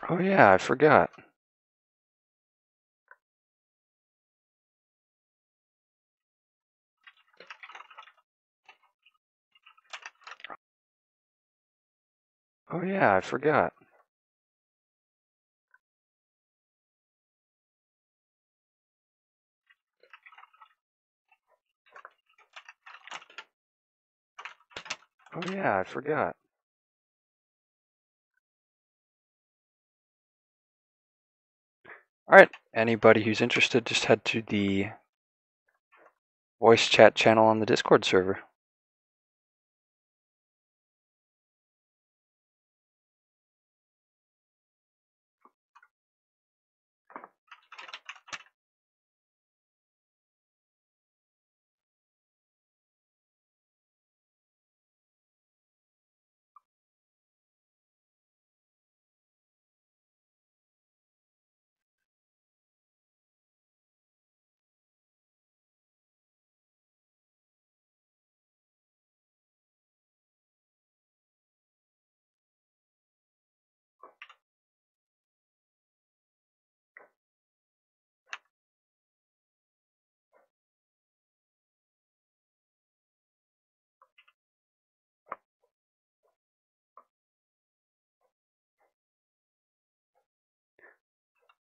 Oh yeah, I forgot. Oh yeah, I forgot. Oh yeah, I forgot. All right, anybody who's interested, just head to the voice chat channel on the Discord server.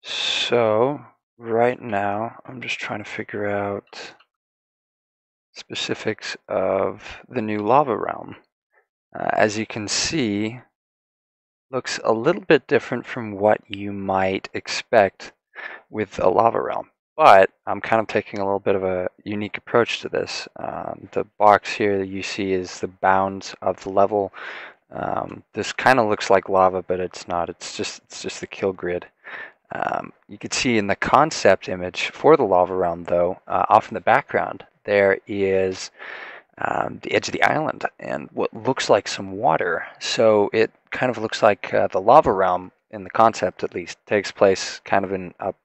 So right now, I'm just trying to figure out specifics of the new lava realm. As you can see, looks a little bit different from what you might expect with a lava realm. But I'm kind of taking a little bit of a unique approach to this. The box here that you see is the bounds of the level. This kind of looks like lava, but it's not. It's just the kill grid. You can see in the concept image for the lava realm, though, off in the background, there is the edge of the island and what looks like some water. So it kind of looks like the lava realm, in the concept at least, takes place kind of in like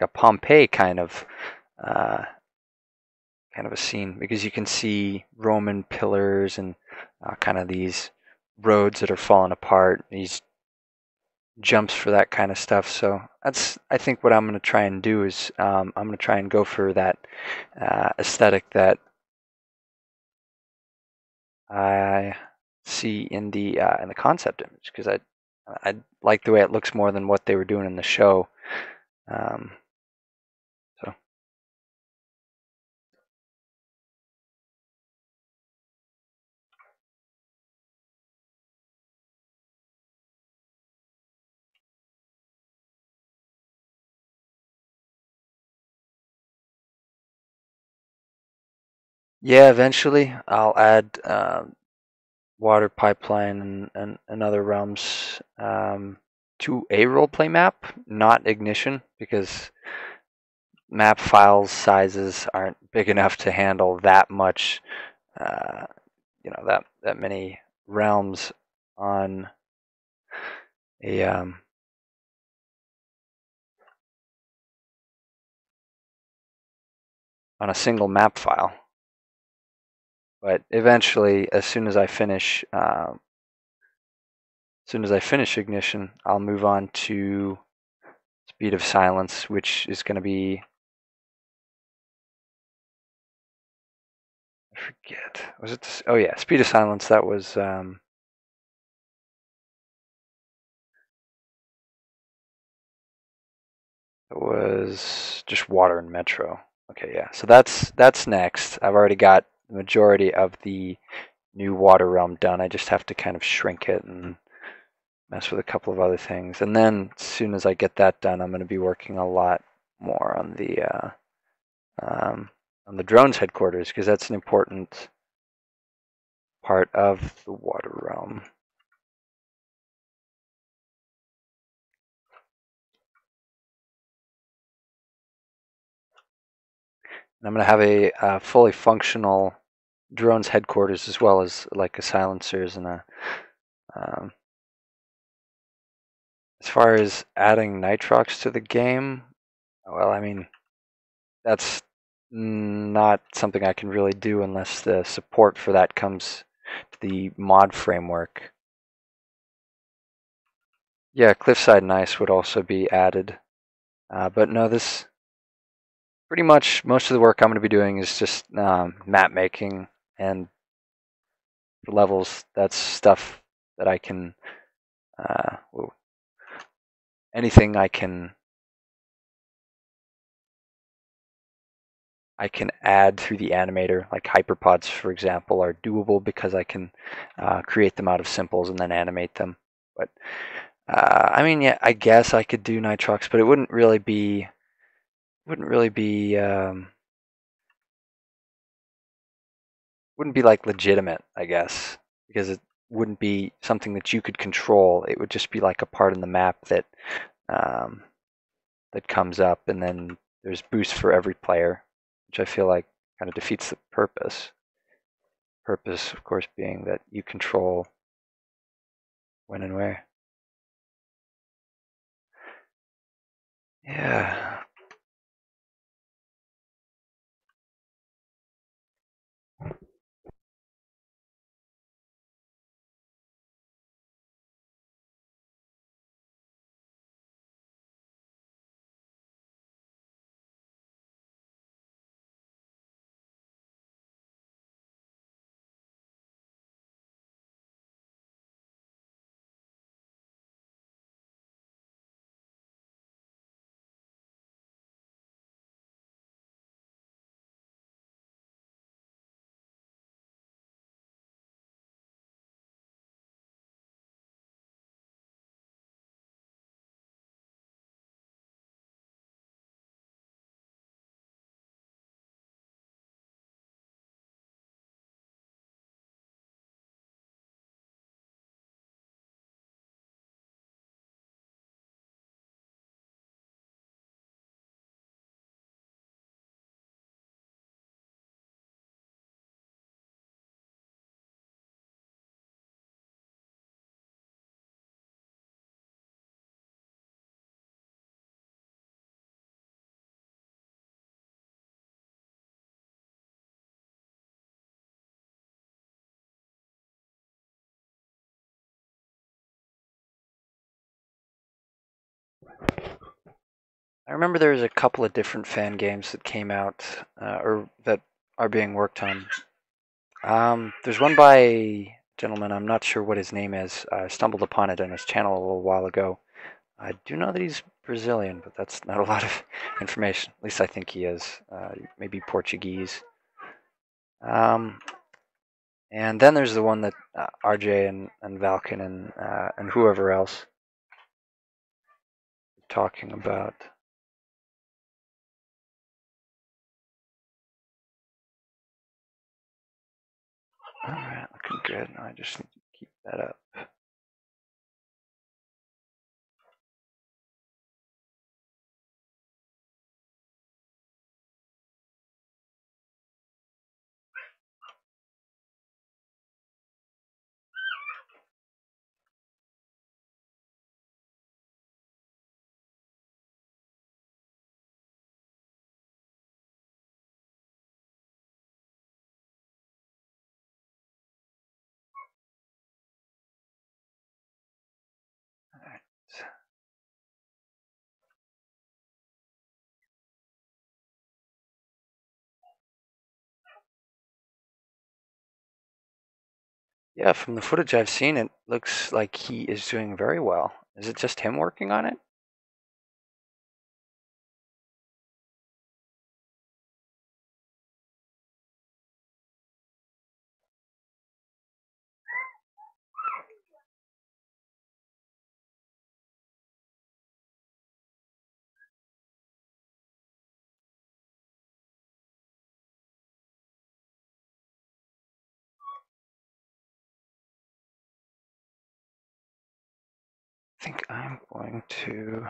a Pompeii uh, kind of a scene, because you can see Roman pillars and kind of these roads that are falling apart, these jumps for that kind of stuff. So that's, I think, what I'm going to try and do is I'm going to try and go for that aesthetic that I see in the concept image, because I like the way it looks more than what they were doing in the show. Um, so yeah, eventually I'll add water pipeline and other realms to a roleplay map, not Ignition, because map files sizes aren't big enough to handle that much, uh, that many realms on a single map file. But eventually, as soon as I finish Ignition, I'll move on to Speed of Silence, which is going to be, I forget, was it? Oh yeah, Speed of Silence. That was just Water and Metro. Okay, yeah. So that's next. I've already got the majority of the new Water Realm done. I just have to kind of shrink it and mess with a couple of other things. And then as soon as I get that done, I'm going to be working a lot more um, on the drones headquarters, because that's an important part of the Water Realm. And I'm going to have a fully functional drones headquarters, as well as like a silencers and a. As far as adding nitrox to the game, well, I mean, that's not something I can really do unless the support for that comes to the mod framework. Yeah, cliffside and ice would also be added. But no, this pretty much most of the work I'm going to be doing is just map making and levels. That's stuff that I can, anything I can add through the animator, like hyperpods, for example, are doable because I can create them out of simples and then animate them. But I mean, yeah, I guess I could do nitrox, but it wouldn't be like legitimate, I guess, because it wouldn't be something that you could control. It would just be like a part in the map that um, that comes up, and then there's boosts for every player, which I feel like kind of defeats the purpose. Purpose, of course, being that you control when and where. Yeah. I remember there was a couple of different fan games that came out, or that are being worked on. There's one by a gentleman, I'm not sure what his name is. I stumbled upon it on his channel a little while ago. I do know that he's Brazilian, but that's not a lot of information. At least I think he is. Maybe Portuguese. Um, and then there's the one that RJ and Valken and whoever else are talking about. All right, looking good. I just need to keep that up. All right. Yeah, from the footage I've seen, it looks like he is doing very well. Is it just him working on it? I think I'm going to.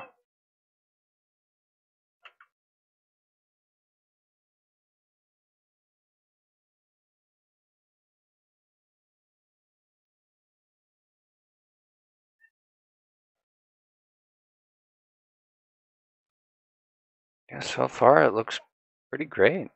Yeah, so far it looks pretty great.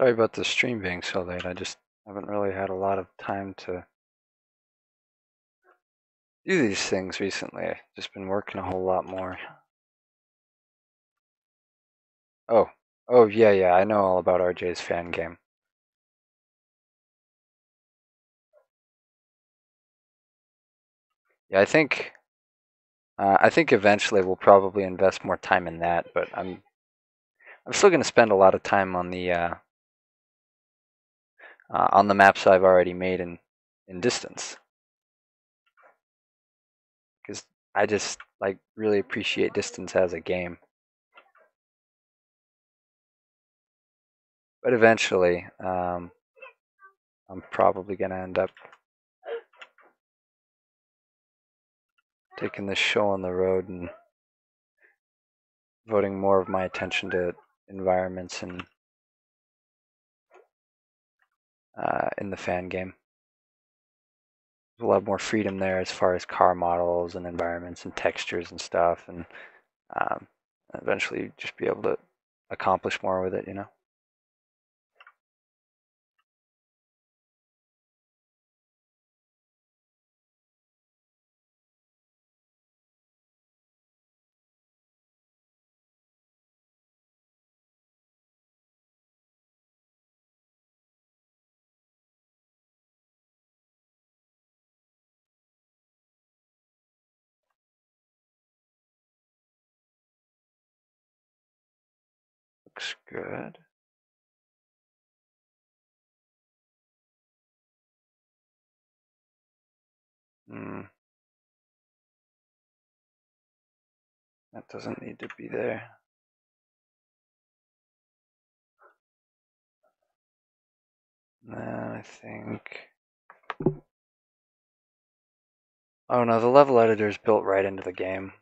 Sorry about the stream being so late. I just haven't really had a lot of time to do these things recently. I've just been working a whole lot more. Oh, yeah, I know all about RJ's fan game. Yeah, I think eventually we'll probably invest more time in that, but I'm still going to spend a lot of time on the maps I've already made in Distance, because I just like really appreciate Distance as a game. But eventually, I'm probably going to end up taking this show on the road and devoting more of my attention to environments and in the fan game. There's a lot more freedom there as far as car models and environments and textures and stuff, and um, eventually just be able to accomplish more with it, you know. Looks good. That doesn't need to be there. Then I think. Oh no, the level editor is built right into the game.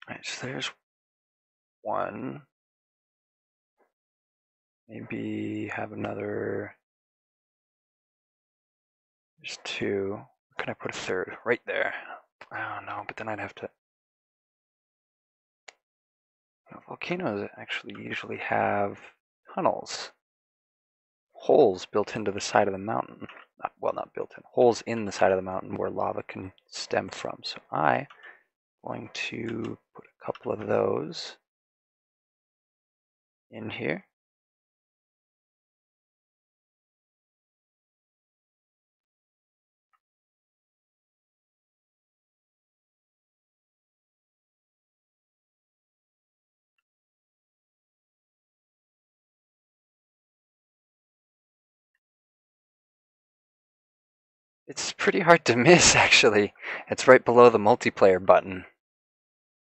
Alright, so there's one. Maybe have another. There's two. Where can I put a third? Right there. Oh no, but then I'd have to. Volcanoes actually usually have tunnels, holes built into the side of the mountain. Not built in, holes in the side of the mountain where lava can stem from. So I'm going to put a couple of those in here. It's pretty hard to miss, actually. It's right below the multiplayer button.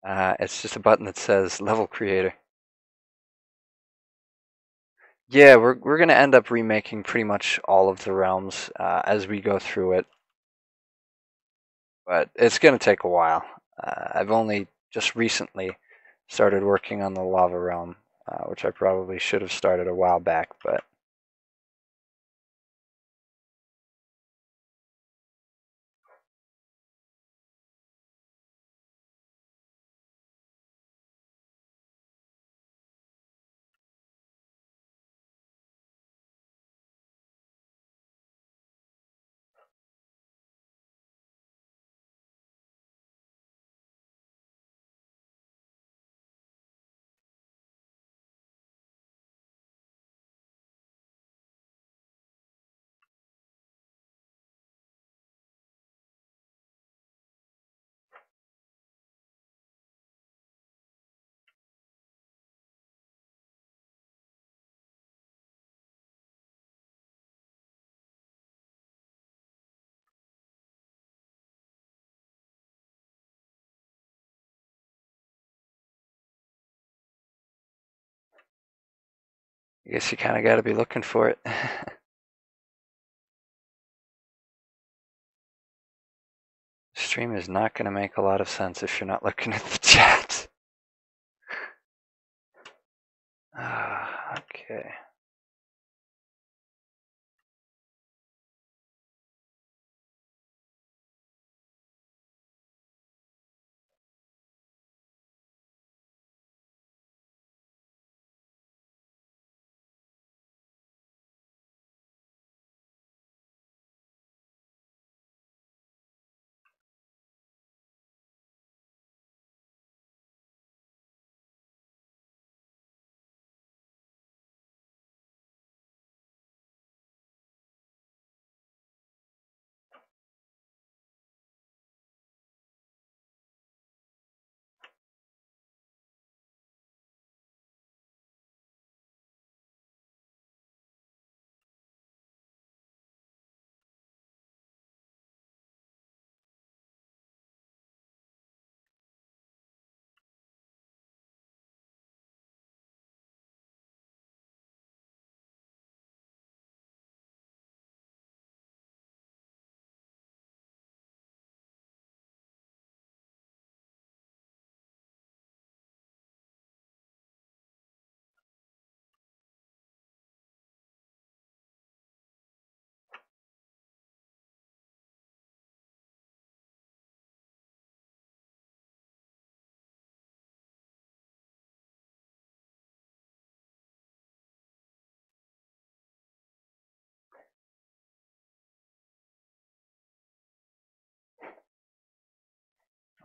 It's just a button that says Level Creator. Yeah, we're gonna end up remaking pretty much all of the realms as we go through it, but it's gonna take a while. I've only just recently started working on the lava realm, which I probably should have started a while back, but I guess you kind of got to be looking for it. Stream is not going to make a lot of sense if you're not looking at the chat. Okay.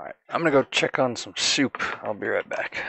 All right, I'm gonna go check on some soup. I'll be right back.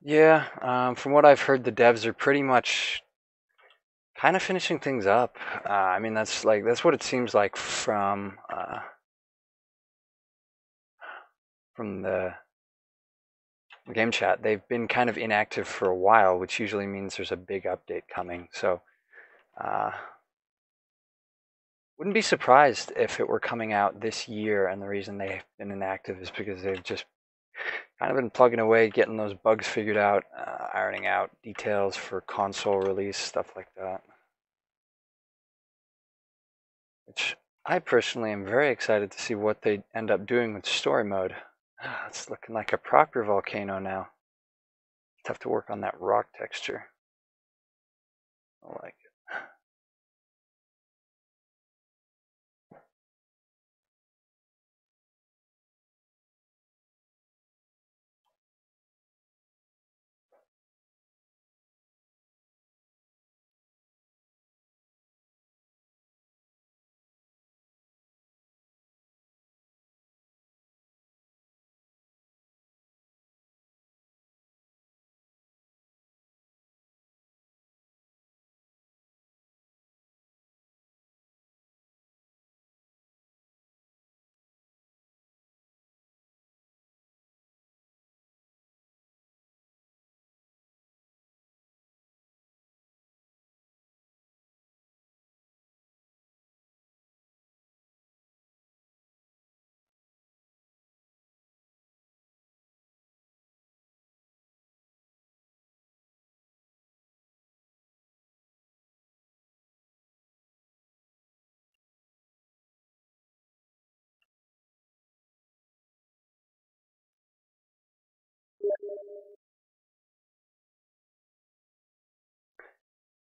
Yeah, from what I've heard, the devs are pretty much kind of finishing things up. I mean, that's what it seems like from the game chat. They've been kind of inactive for a while, which usually means there's a big update coming. So, uh, wouldn't be surprised if it were coming out this year, and the reason they've been inactive is because they've just kind of been plugging away, getting those bugs figured out, ironing out details for console release, stuff like that. Which I personally am very excited to see what they end up doing with story mode. It's looking like a proper volcano now. Tough to work on that rock texture. I like it.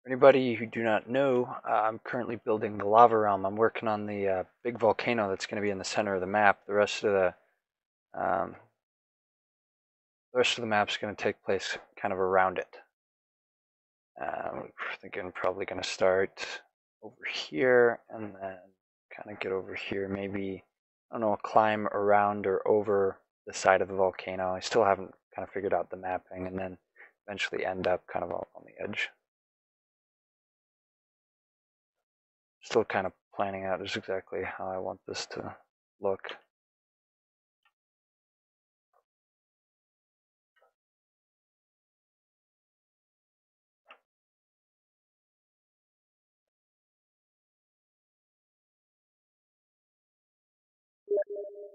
For anybody who do not know, I'm currently building the lava realm. I'm working on the big volcano that's going to be in the center of the map. Um, the rest of the map's going to take place kind of around it. I'm thinking probably going to start over here and then kind of get over here. Maybe, I don't know, climb around or over the side of the volcano. I still haven't kind of figured out the mapping, and then eventually end up kind of on the edge. Still kind of planning out just exactly how I want this to look.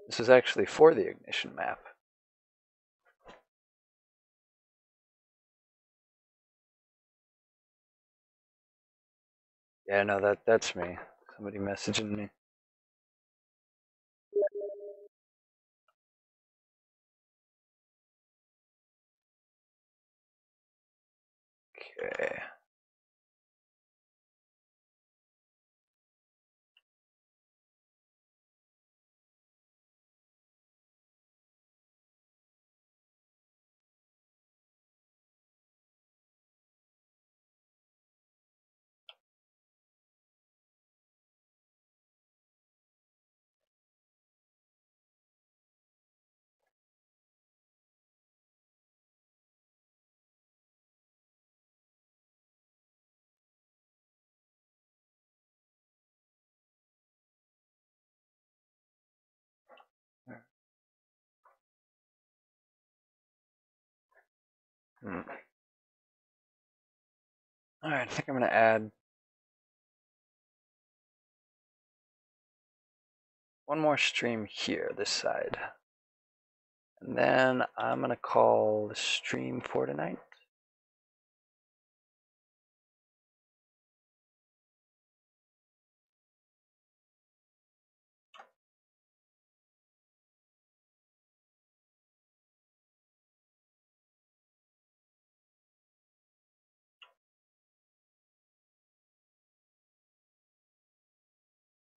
This is actually for the ignition map. Yeah, no, that's me. Somebody messaging me. Okay. Alright, I think I'm going to add one more stream here, this side. And then I'm going to call the stream for tonight.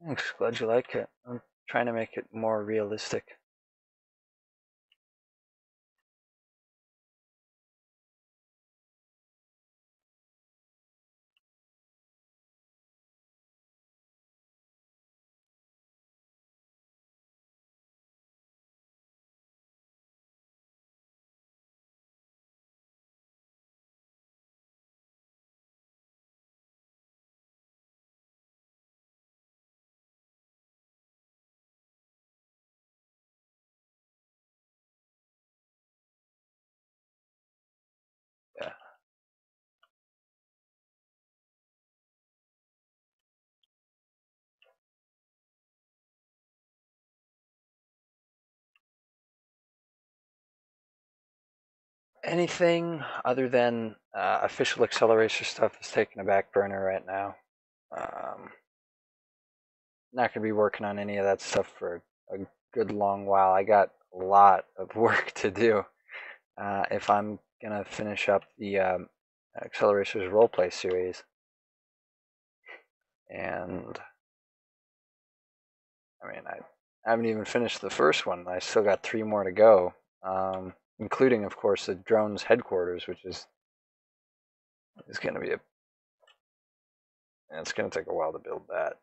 Thanks, glad you like it. I'm trying to make it more realistic. Yeah. Anything other than official Accelerator stuff is taking a back burner right now. Not going to be working on any of that stuff for a good long while. I got a lot of work to do if I'm going to finish up the Accelerator's roleplay series. And I mean, I haven't even finished the first one. I still got 3 more to go, including, of course, the drone's headquarters, which is going to be it's going to take a while to build that.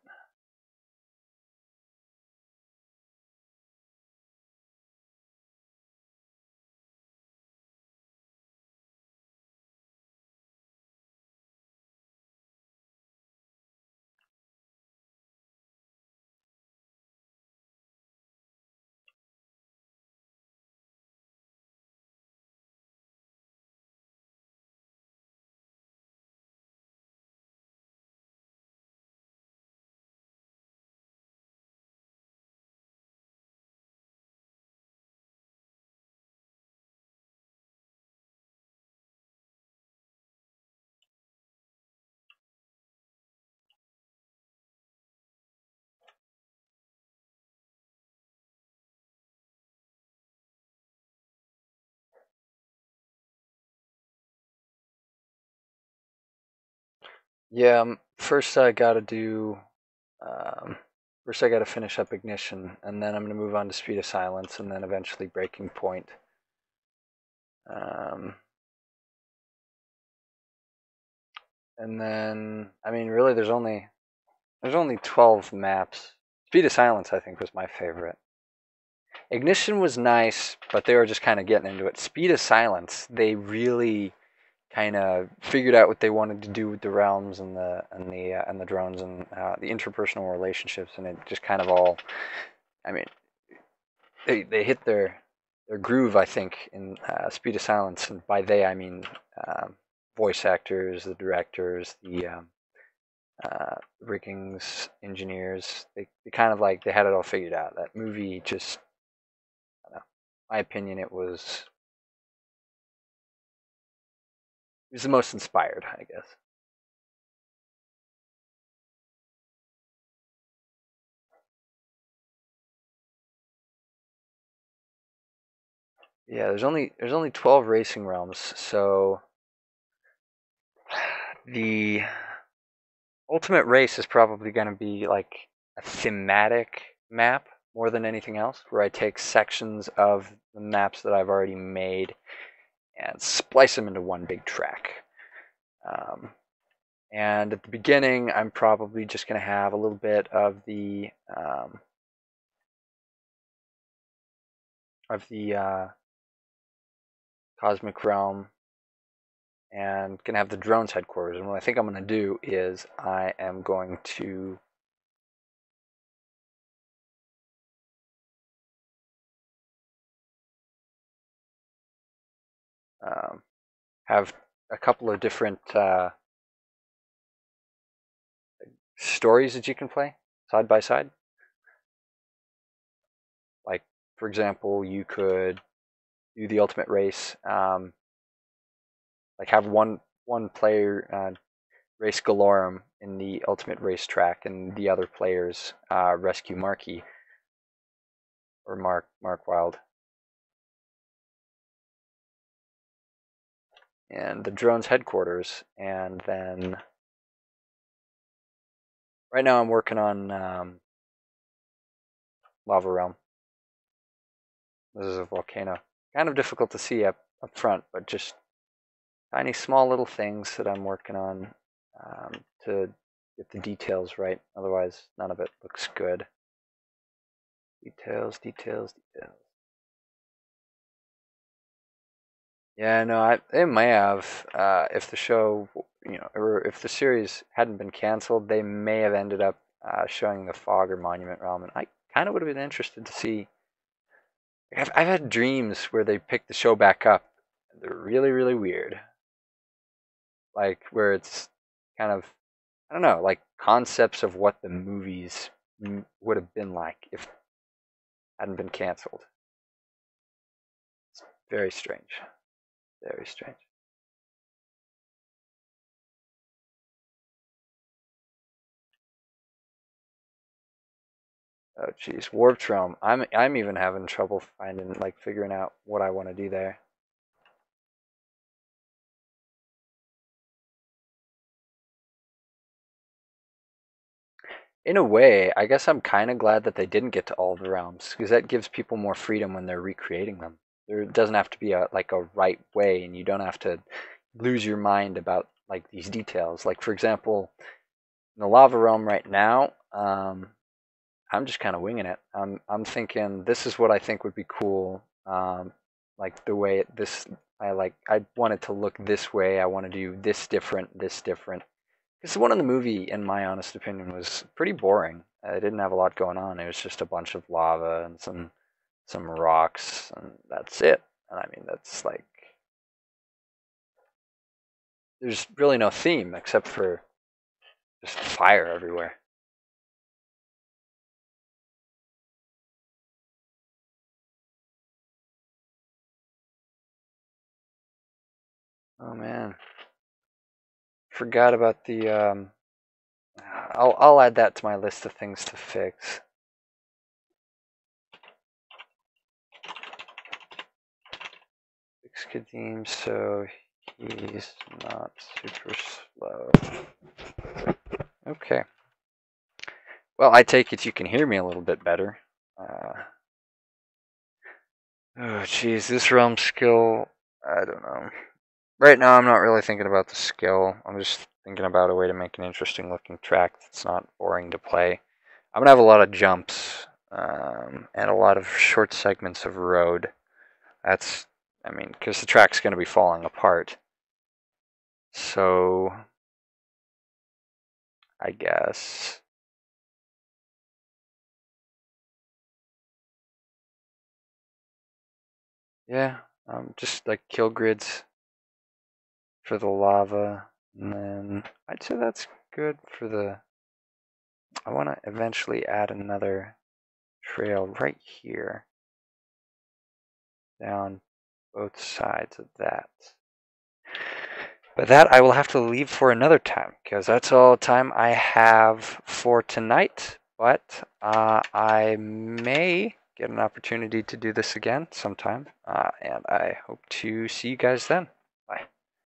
Yeah, first I got to do. First, I got to finish up Ignition, and then I'm going to move on to Speed of Silence, and then eventually Breaking Point. And then, I mean, really, there's only 12 maps. Speed of Silence, I think, was my favorite. Ignition was nice, but they were just kind of getting into it. Speed of Silence, they really kind of figured out what they wanted to do with the realms and the drones and the interpersonal relationships, and it just kind of all. I mean, they hit their groove, I think, in Speed of Silence, and by they I mean voice actors, the directors, the riggings engineers. They kind of like they had it all figured out. That movie just, I don't know, in my opinion, it was the most inspired, I guess. Yeah, there's only 12 racing realms, so the ultimate race is probably going to be like a thematic map more than anything else, where I take sections of the maps that I've already made and splice them into one big track. And at the beginning, I'm probably just going to have a little bit of the Cosmic Realm, and gonna have the drones headquarters. And what I think I'm gonna do is I am going to have a couple of different stories that you can play side by side. Like, for example, you could do the ultimate race, like have one player race Galorem in the ultimate racetrack, and the other players rescue Marky or Mark Wild. And the drone's headquarters, and then right now I'm working on Lava Realm. This is a volcano. Kind of difficult to see up front, but just tiny small little things that I'm working on to get the details right. Otherwise, none of it looks good. Details, details, details. Yeah, no, they may have, if the show, or if the series hadn't been canceled, they may have ended up showing the Fogger Monument Realm, and I kind of would have been interested to see. I've had dreams where they pick the show back up. They're really, really weird. Like, where it's kind of, I don't know, like concepts of what the movies would have been like if it hadn't been canceled. It's very strange. Very strange. Oh geez, Warped Realm. I'm even having trouble figuring out what I want to do there. In a way, I guess I'm kind of glad that they didn't get to all the realms, because that gives people more freedom when they're recreating them. There doesn't have to be a right way, and you don't have to lose your mind about like these details. Like, for example, in the Lava Realm right now, I'm just kind of winging it. I'm thinking this is what I think would be cool. Like the way I want it to look this way. I want to do this different, this different. Because the one in the movie, in my honest opinion, was pretty boring. It didn't have a lot going on. It was just a bunch of lava and some rocks, and that's it. And I mean, that's like there's really no theme except for just fire everywhere. Oh man, forgot about the. I'll add that to my list of things to fix. Fix Kadeem so he's not super slow. Okay. Well, I take it you can hear me a little bit better. Oh, geez, this realm skill, I don't know. Right now, I'm not really thinking about the skill. I'm just thinking about a way to make an interesting looking track that's not boring to play. I'm going to have a lot of jumps and a lot of short segments of road. That's, I mean, because the track's going to be falling apart. So, I guess. Yeah, just like kill grids for the lava. And then I'd say that's good for the. I want to eventually add another trail right here down both sides of that. But that I will have to leave for another time, because that's all the time I have for tonight. But I may get an opportunity to do this again sometime, and I hope to see you guys then.